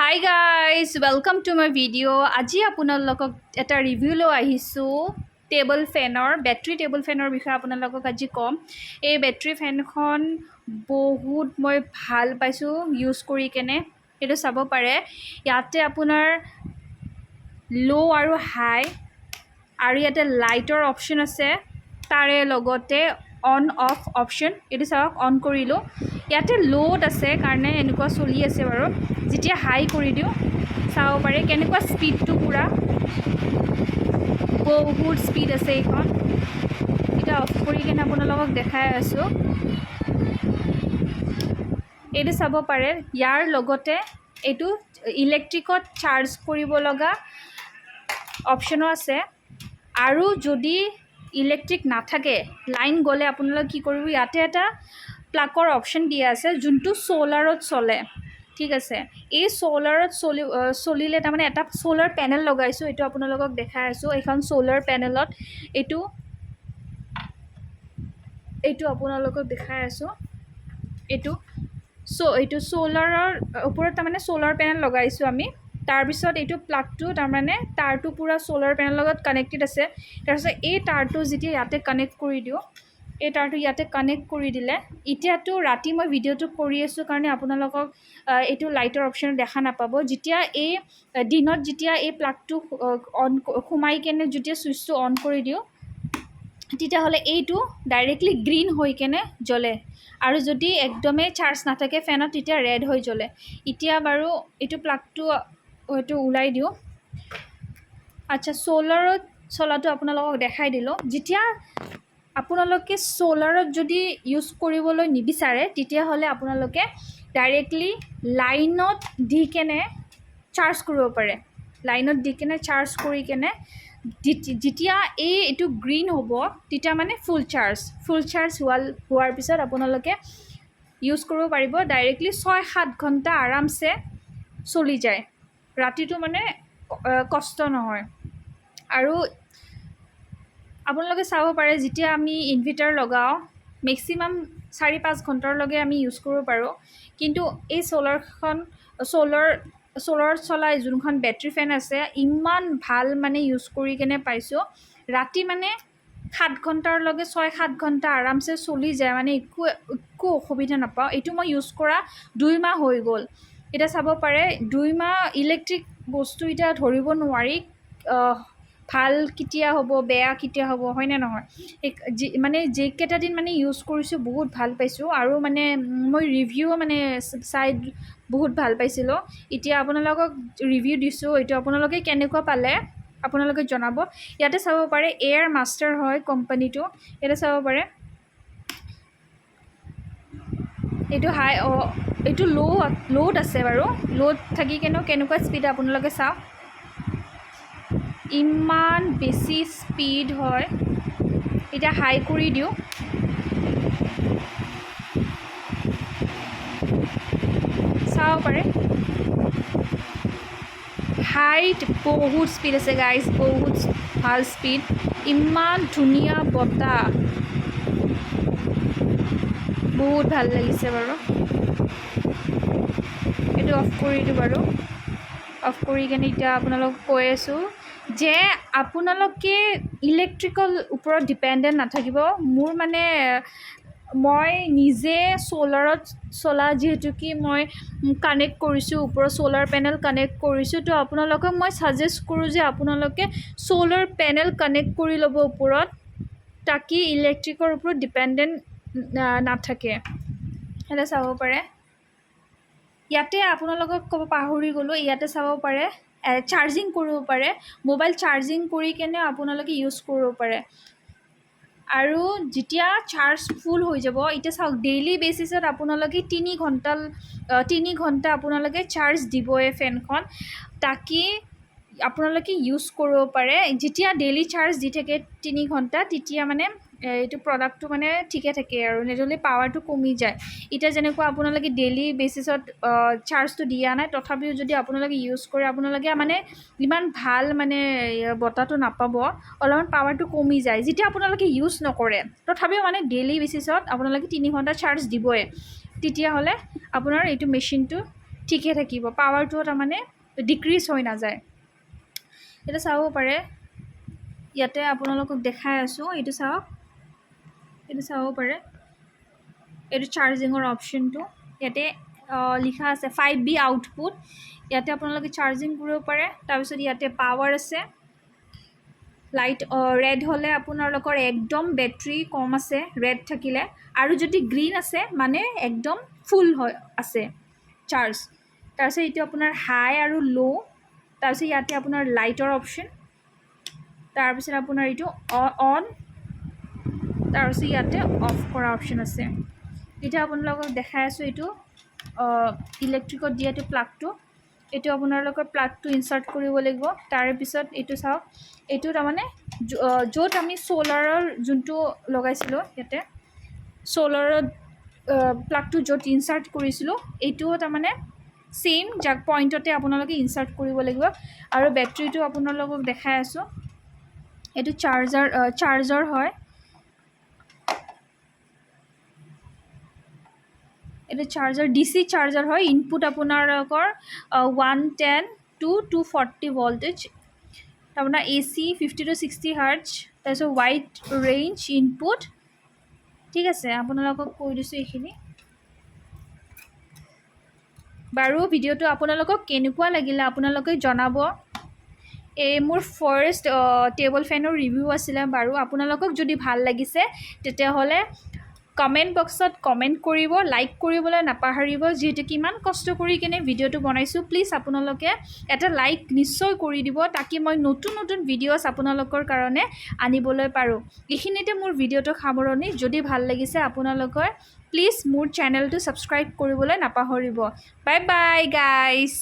Hi guys, welcome to my video. আজি আপোনালোকক এটা ৰিভিউ লৈ আহিছোঁ টেবল ফেনৰ বেটাৰী টেবল ফেনৰ বিষয়ে আপোনালোকক আজি ক'ম। এই বেটাৰী ফেনখন বহুত মই ভাল পাইছোঁ ইউজ কৰি কেনে। এইটো চাব পাৰে ইয়াতে আপোনাৰ লো আৰু হাই আৰু ইয়াতে লাইটৰ অপশ্যন আছে, তাৰে লগতে অন অফ অপশ্যন। এইটো চাওক, অন কৰিলোঁ, ইয়াতে লোড আছে কাৰণে এনেকুৱা চলি আছে বাৰু। যেতিয়া হাই কৰি দিওঁ চাব পাৰে কেনেকুৱা স্পীডটো পূৰা বহুত স্পীড আছে এইখন। এতিয়া অফ কৰি কিনে আপোনালোকক দেখাই আছোঁ। এইটো চাব পাৰে ইয়াৰ লগতে এইটো ইলেক্ট্ৰিকত চাৰ্জ কৰিব লগা অপশ্যনো আছে। আৰু যদি ইলেক্ট্ৰিক নাথাকে, লাইন গ'লে আপোনালোকে কি কৰিব, ইয়াতে এটা প্লাগৰ অপশ্যন দিয়া আছে যোনটো ছ'লাৰত চলে। ঠিক আছে, এই ছ'লাৰত চলিলে তাৰমানে এটা ছ'লাৰ পেনেল লগাইছোঁ। এইটো আপোনালোকক দেখাই আছোঁ। এইখন ছ'লাৰ পেনেলত এইটো আপোনালোকক দেখাই আছোঁ। এইটো ছ'লাৰৰ ওপৰত তাৰমানে ছ'লাৰ পেনেল লগাইছোঁ আমি। তাৰপিছত এইটো প্লাগটো তাৰমানে তাৰটো পূৰা ছ'লাৰ পেনেলৰ লগত কানেক্টেড আছে। তাৰপিছত এই তাৰটো যেতিয়া ইয়াতে কানেক্ট কৰি দিওঁ, এই তাৰটো ইয়াতে কানেক্ট কৰি দিলে, এতিয়াতো ৰাতি মই ভিডিঅ'টো কৰি আছোঁ কাৰণে আপোনালোকক এইটো লাইটৰ অপশ্যন দেখা নাপাব। যেতিয়া এই দিনত যেতিয়া এই প্লাগটো অন সোমাই কেনে যেতিয়া ছুইচটো অন কৰি দিওঁ, তেতিয়াহ'লে এইটো ডাইৰেক্টলি গ্ৰীণ হৈ কেনে জ্বলে। আৰু যদি একদমেই চাৰ্জ নাথাকে ফেনত, তেতিয়া ৰেড হৈ জ্বলে। এতিয়া বাৰু এইটো প্লাগটো এইটো ওলাই দিওঁ। আচ্ছা, ছ'লাৰত চলাটো আপোনালোকক দেখাই দিলোঁ। যেতিয়া আপোনালোকে ছ'লাৰত যদি ইউজ কৰিবলৈ নিবিচাৰে, তেতিয়াহ'লে আপোনালোকে ডাইৰেক্টলি লাইনত দি কেনে চাৰ্জ কৰিব পাৰে। লাইনত দি কেনে চাৰ্জ কৰি কেনে যেতিয়া এইটো গ্ৰীণ হ'ব, তেতিয়া মানে ফুল চাৰ্জ হোৱাৰ পিছত আপোনালোকে ইউজ কৰিব পাৰিব। ডাইৰেক্টলি 6-7 ঘণ্টা আৰামছে চলি যায়, ৰাতিটো মানে কষ্ট নহয়। আৰু আপোনালোকে চাব পাৰে যেতিয়া আমি ইনভাৰ্টাৰ লগাওঁ, মেক্সিমাম 4-5 ঘণ্টালৈকে আমি ইউজ কৰিব পাৰোঁ। কিন্তু এই ছ'লাৰত চলা যোনখন বেটাৰী ফেন আছে, ইমান ভাল মানে ইউজ কৰি কেনে পাইছোঁ। ৰাতি মানে 7 ঘণ্টালৈকে 6-7 ঘণ্টা আৰামছে চলি যায়, মানে একো অসুবিধা নাপাওঁ। এইটো মই ইউজ কৰা 2 মাহ হৈ গ'ল। এতিয়া চাব পাৰে 2 মাহ ইলেক্ট্ৰিক বস্তু এতিয়া ধৰিব নোৱাৰি, ভাল কেতিয়া হ'ব বেয়া কেতিয়া হ'ব, হয়নে নহয়। মানে যিকেইটা দিন মানে ইউজ কৰিছোঁ বহুত ভাল পাইছোঁ। আৰু মানে মই ৰিভিউ মানে চাই বহুত ভাল পাইছিলোঁ। এতিয়া আপোনালোকক ৰিভিউ দিছোঁ, এইটো আপোনালোকে কেনেকুৱা পালে আপোনালোকে জনাব। ইয়াতে চাব পাৰে এয়াৰ মাষ্টাৰ হয় কোম্পানীটো। ইয়াতে চাব পাৰে এইটো এইটো ল'ড আছে বাৰু। ল'ড থাকি কেনেকুৱা স্পীড আপোনালোকে চাওক, ইমান বেছি স্পীড হয়। এতিয়া হাই কৰি দিওঁ, চাব পাৰে হাইট বহুত স্পীড আছে গাইজ, বহুত ভাল স্পীড, ইমান ধুনীয়া বতাহ, বহুত ভাল লাগিছে বাৰু। এইটো অফ কৰি দিওঁ বাৰু। অফ কৰি কেনে এতিয়া আপোনালোকক কৈ আছোঁ যে আপোনালোকে ইলেক্ট্ৰিকৰ ওপৰত ডিপেণ্ডেণ্ট নাথাকিব। মোৰ মানে মই নিজে ছ'লাৰত চলা, যিহেতু কি মই কানেক্ট কৰিছোঁ, ওপৰত ছ'লাৰ পেনেল কানেক্ট কৰিছোঁ, তো আপোনালোকক মই ছাজেষ্ট কৰোঁ যে আপোনালোকে ছ'লাৰ পেনেল কানেক্ট কৰি ল'ব ওপৰত, তাকি ইলেক্ট্ৰিকৰ ওপৰত ডিপেণ্ডেণ্ট নাথাকে। সেইটো চাব পাৰে। ইয়াতে আপোনালোকক ক'ব পাহৰি গ'লোঁ, ইয়াতে চাব পাৰে চাৰ্জিং কৰিব পাৰে। মোবাইল চাৰ্জিং কৰি কেনে আপোনালোকে ইউজ কৰিব পাৰে। আৰু যেতিয়া চাৰ্জ ফুল হৈ যাব, এতিয়া চাওক ডেইলি বেচিছত আপোনালোকে 3 ঘণ্টা আপোনালোকে চাৰ্জ দিবই ফেনখন, তাকি আপোনালোকে ইউজ কৰিব পাৰে। যেতিয়া ডেইলি চাৰ্জ দি থাকে 3 ঘণ্টা, তেতিয়া মানে এইটো প্ৰডাক্টটো মানে ঠিকে থাকে আৰু নেদলি পাৱাৰটো কমি যায়। এতিয়া যেনেকুৱা আপোনালোকে ডেইলি বেচিছত চাৰ্জটো দিয়া নাই, তথাপিও যদি আপোনালোকে ইউজ কৰে, আপোনালোকে মানে ইমান ভাল মানে বতাহটো নাপাব, অলপমান পাৱাৰটো কমি যায়। যেতিয়া আপোনালোকে ইউজ নকৰে, তথাপিও মানে ডেইলি বেচিছত আপোনালোকে 3 ঘণ্টা চাৰ্জ দিবই, তেতিয়াহ'লে আপোনাৰ এইটো মেচিনটো ঠিকে থাকিব, পাৱাৰটো তাৰমানে ডিক্ৰিজ হৈ নাযায়। এতিয়া চাব পাৰে, ইয়াতে আপোনালোকক দেখাই আছোঁ, এইটো চাওক, এইটো চাব পাৰে, এইটো চাৰ্জিঙৰ অপশ্যনটো ইয়াতে লিখা আছে 5B আউটপুট। ইয়াতে আপোনালোকে চাৰ্জিং কৰিব পাৰে। তাৰপিছত ইয়াতে পাৱাৰ আছে, লাইট ৰেড হ'লে আপোনালোকৰ একদম বেটৰী কম আছে ৰেড থাকিলে, আৰু যদি গ্ৰীণ আছে মানে একদম ফুল হয় আছে চাৰ্জ। তাৰপিছত এইটো আপোনাৰ হাই আৰু ল'। তাৰপিছত ইয়াতে আপোনাৰ লাইটৰ অপশ্যন, তাৰপিছত আপোনাৰ এইটো অন, তাৰপিছত ইয়াতে অফ কৰা অপশ্যন আছে। এতিয়া আপোনালোকক দেখাই আছোঁ এইটো ইলেক্ট্ৰিকত দিয়া এইটো প্লাগটো। এইটো আপোনালোকৰ প্লাগটো ইনচাৰ্ট কৰিব লাগিব। তাৰপিছত এইটো চাওক, এইটো তাৰমানে য'ত আমি চ'লাৰৰ যোনটো লগাইছিলোঁ, ইয়াতে চ'লাৰত প্লাগটো য'ত ইনচাৰ্ট কৰিছিলোঁ, এইটোও তাৰমানে ছেইম পইণ্টতে আপোনালোকে ইনচাৰ্ট কৰিব লাগিব। আৰু বেটৰীটো আপোনালোকক দেখাই আছোঁ, এইটো চাৰ্জাৰ হয়। এইটো চাৰ্জাৰ DC চাৰ্জাৰ হয়। ইনপুট আপোনালোকৰ 110 to 240 ভল্টেজ, তাৰমানে AC 50 to 60 হাৰ্টজ, তাৰপিছত ৱাইড ৰেঞ্জ ইনপুট। ঠিক আছে, আপোনালোকক কৈ দিছোঁ এইখিনি। বাৰু ভিডিঅ'টো আপোনালোকক কেনেকুৱা লাগিলে আপোনালোকে জনাব। এই মোৰ ফাৰ্ষ্ট টেবল ফেনৰ ৰিভিউ আছিলে। বাৰু আপোনালোকক যদি ভাল লাগিছে তেতিয়াহ'লে কমেণ্ট বক্সত কমেণ্ট কৰিব, লাইক কৰিবলৈ নাপাহৰিব। যিহেতু কিমান কষ্ট কৰি কিনে ভিডিঅ'টো বনাইছোঁ, প্লিজ আপোনালোকে এটা লাইক নিশ্চয় কৰি দিব, তাকি মই নতুন নতুন ভিডিঅ'ছ আপোনালোকৰ কাৰণে আনিবলৈ পাৰোঁ। এইখিনিতে মোৰ ভিডিঅ'টো সামৰণি। যদি ভাল লাগিছে আপোনালোকৰ প্লিজ মোৰ চেনেলটো ছাবস্ক্ৰাইব কৰিবলৈ নাপাহৰিব। Bye bye guys.